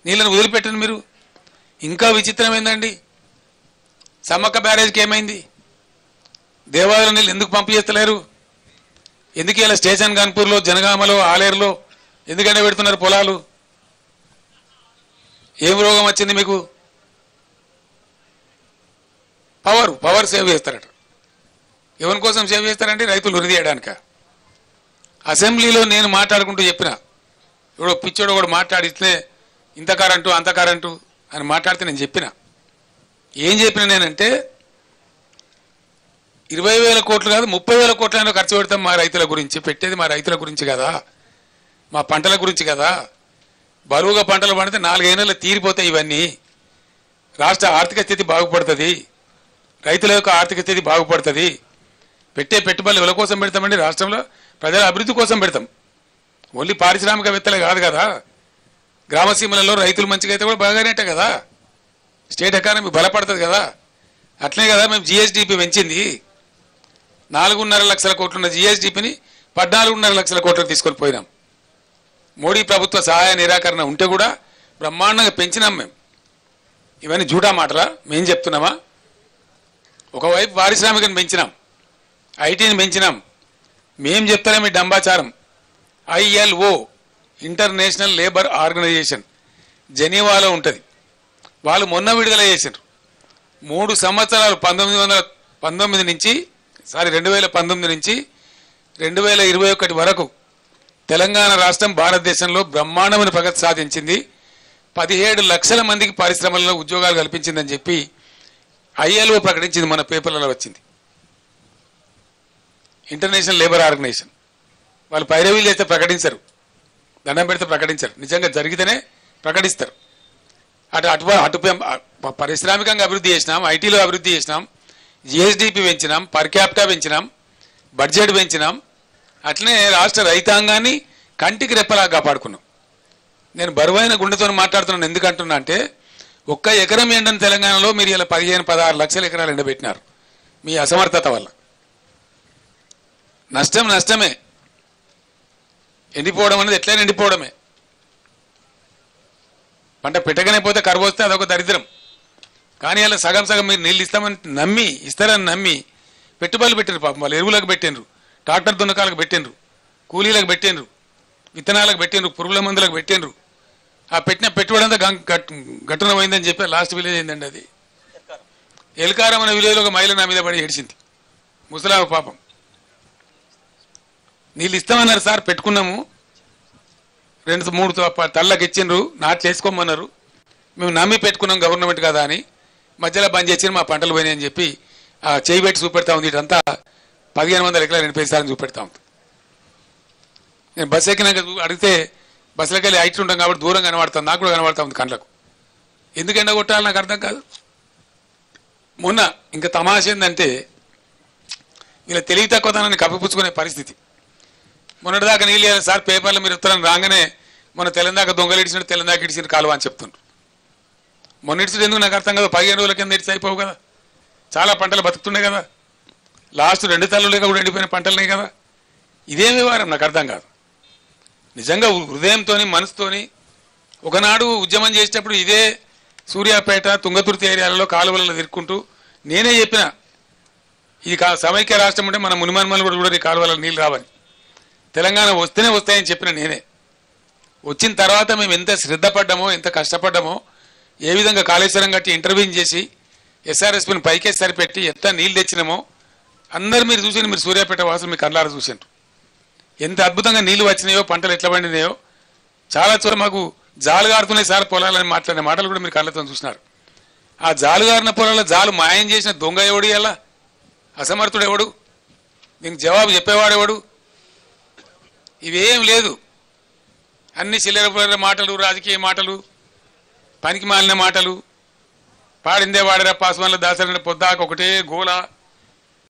నీళ్ళను వదిలిపెట్టండి మీరు. ఇంకా విచిత్రం ఏందండి, సమ్మక్క బ్యారేజ్కి ఏమైంది? దేవాలయ నీళ్ళు ఎందుకు పంపు చేస్తలేరు? ఎందుకు ఇలా స్టేషన్ కాన్పూర్లో, జనగామలో, ఆలేరులో ఎందుకంటే పెడుతున్నారు పొలాలు? ఏం రోగం వచ్చింది మీకు? పవర్ సేవ్ చేస్తారట. ఎవరి కోసం సేవ్ చేస్తారంటే రైతులు వృద్ధి చేయడానిక. అసెంబ్లీలో నేను మాట్లాడుకుంటూ చెప్పిన, ఇప్పుడు పిచ్చోడు కూడా మాట్లాడితే ఇంత కరెంటు అంత కరెంటు అని మాట్లాడితే నేను చెప్పిన, ఏం చెప్పిన నేనంటే 20,000 కోట్లు కాదు 30,000 కోట్లైనా ఖర్చు పెడతాం మా రైతుల గురించి. పెట్టేది మా రైతుల గురించి కదా, మా పంటల గురించి కదా. బరువుగా పంటలు పండితే 4-5 నెలలు తీరిపోతాయి. ఇవన్నీ రాష్ట్ర ఆర్థిక స్థితి బాగుపడుతుంది, రైతుల యొక్క ఆర్థిక స్థితి బాగుపడుతుంది. పెట్టే పెట్టుబడులు ఎవరి కోసం పెడతామండి? రాష్ట్రంలో ప్రజల అభివృద్ధి కోసం పెడతాం. ఓన్లీ పారిశ్రామికవేత్తలే కాదు కదా, గ్రామసీమలలో రైతులు మంచిగా అయితే కూడా బాగానేటే కదా, స్టేట్ ఎకానమీ బలపడుతుంది కదా. అట్లనే కదా మేము జిఎస్డిపి పెంచింది. 4.5 లక్షల కోట్లున్న జిఎస్డిపిని 14.5 లక్షల కోట్లకు తీసుకొని పోయినాం. మోడీ ప్రభుత్వ సహాయ నిరాకరణ ఉంటే కూడా బ్రహ్మాండంగా పెంచినాం మేము. ఇవన్నీ జూటా మాటలా? మేము చెప్తున్నామా? ఒకవైపు పారిశ్రామికను పెంచినాం, ఐటీని పెంచినాం. మేం చెప్తానే మీ డంబాచారం. ILO ఇంటర్నేషనల్ లేబర్ ఆర్గనైజేషన్ జెనీవాలో ఉంటుంది. వాళ్ళు మొన్న విడుదల చేశారు. 3 సంవత్సరాలు 2019 నుంచి 2021 వరకు తెలంగాణ రాష్ట్రం భారతదేశంలో బ్రహ్మాండమైన ప్రగతి సాధించింది. 17 లక్షల మందికి పరిశ్రమలలో ఉద్యోగాలు కల్పించిందని చెప్పి ILO ప్రకటించింది. మన పేపర్లలో వచ్చింది. ఇంటర్నేషనల్ లేబర్ ఆర్గనైజేషన్ వాళ్ళు పైరవీలు అయితే ప్రకటించరు, దండం పెడితే ప్రకటించరు, నిజంగా జరిగితేనే ప్రకటిస్తారు. అటు పారిశ్రామికంగా అభివృద్ధి చేసినాం, ఐటీలో అభివృద్ధి చేసినాం, జిఎస్డిపి పెంచినాం, పర్ క్యాపిటా పెంచినాం, బడ్జెట్ పెంచినాం. అట్లనే రాష్ట్ర రైతాంగాన్ని కంటికి రెప్పలా కాపాడుకున్నాం. నేను బరువైన గుండెతో మాట్లాడుతున్నాను. ఎందుకంటున్నా అంటే 1 ఎకరం ఎండని తెలంగాణలో మీరు ఇలా 15-16 లక్షల ఎకరాలు ఎండబెట్టినారు మీ అసమర్థత వల్ల. నష్టమే. ఎండిపోవడం అనేది ఎట్లయినా ఎండిపోవడమే. పంట పెట్టగానే పోతే కరువు వస్తే అదొక దరిద్రం. కానీ అలా సగం మీరు నీళ్ళు ఇస్తారని నమ్మి పెట్టుబడులు పెట్టినారు. పాపం వాళ్ళు ఎరువులకు పెట్టినరు, ట్రాక్టర్ దున్నకాలకు పెట్టినరు, కూలీలకు పెట్టినరు, విత్తనాలకు పెట్టినరు, పురుగుల మందులకు పెట్టినరు. ఆ పెట్టిన పెట్టుబడి అంతా గట్టున పోయిందని చెప్పి లాస్ట్ విలేజ్ ఏందండి అది ఎల్కారం అనే విలేజ్లో ఒక మహిళ నా మీద పడి ఏడిచింది. ముసలావు పాపం. నీళ్ళు ఇస్తామన్నారు సార్, పెట్టుకున్నాము, 2-3 తళ్ళకి ఇచ్చిండ్రు, నాట్లు వేసుకోమన్నారు, మేము నమ్మి పెట్టుకున్నాం గవర్నమెంట్ కదా అని మధ్యలో బంద్ చేసి మా పంటలు పోయినాయి అని చెప్పి చేయి పెట్టి చూపెడతా ఉంది. ఇటంతా 1500 ఎకరాలు ఎండిపోయేసారని చూపెడతా ఉంది. నేను బస్సు ఎక్కినాక అడిగితే బస్సులకి వెళ్ళి హైట్ ఉంటాం కాబట్టి దూరం కనబడుతుంది, నాకు కూడా కనబడతా ఉంది కళ్ళకు. ఎందుకు ఎండగొట్టాలి నాకు అర్థం కాదు. మొన్న ఇంకా తమాష ఏంటంటే వీళ్ళ తెలివి తక్కువతనాన్ని కప్పిపుచ్చుకునే పరిస్థితి. మొన్నటిదాకా నీళ్ళు సార్ పేపర్లో మీరు ఉత్తరం రాగానే మొన్న తెలంగాణ దొంగలు ఇడిచినట్టు తెలంగాణ ఇడిచిన కాలువ అని చెప్తుండ్రు. మొన్న ఇడిచినట్టు ఎందుకు నాకు అర్థం కదా. 15 రోజుల కింద ఇడిచి అయిపోవు కదా, చాలా పంటలు బతుకుతున్నాయి కదా, లాస్ట్ 2 తల్లులేక కూడా ఎండిపోయిన పంటలున్నాయి కదా. ఇదేం వ్యవహారం నాకు అర్థం కాదు. నిజంగా హృదయంతో మనసుతోని ఒకనాడు ఉద్యమం చేసేటప్పుడు ఇదే సూర్యాపేట తుంగతుర్తి ఏరియాలలో కాలువలలో తిరుక్కుంటూ నేనే చెప్పిన, ఇది సమైక్య రాష్ట్రం ఉంటే మన మునిమన్మలు కూడా ఈ కాలువలలో నీళ్ళు రావని, తెలంగాణ వస్తేనే వస్తాయని చెప్పిన నేనే. వచ్చిన తర్వాత మేము ఎంత శ్రద్ధ పడ్డామో, ఎంత కష్టపడ్డామో, ఏ విధంగా కాళేశ్వరం కట్టి ఇంటర్వ్యూన్ చేసి SRSPని పైకే సరిపెట్టి ఎంత నీళ్ళు తెచ్చినామో అందరు మీరు చూసి, మీరు సూర్యాపేట వాసులు మీ కళ్ళారా చూసిండ్రు ఎంత అద్భుతంగా నీళ్లు వచ్చినాయో, పంటలు ఎట్లా పండినాయో. చాలా చోట్ల మాకు జాలుగారుతున్నాయి సార్ పొలాలని మాట్లాడిన మాటలు కూడా మీరు కళ్ళతో చూసినారు. ఆ జాలుగారిన పొలాల్లో జాలు మాయం చేసిన దొంగ ఎవడు, ఎలా అసమర్థుడు ఎవడు, దీనికి జవాబు చెప్పేవాడెవడు? ఇవేం లేదు. అన్ని చిల్లర మాటలు, రాజకీయ మాటలు, పనికి మాలిన మాటలు, పాడిందే వాడరా పాస్వాన్ల దాసరైన పొద్దాక ఒకటే గోల.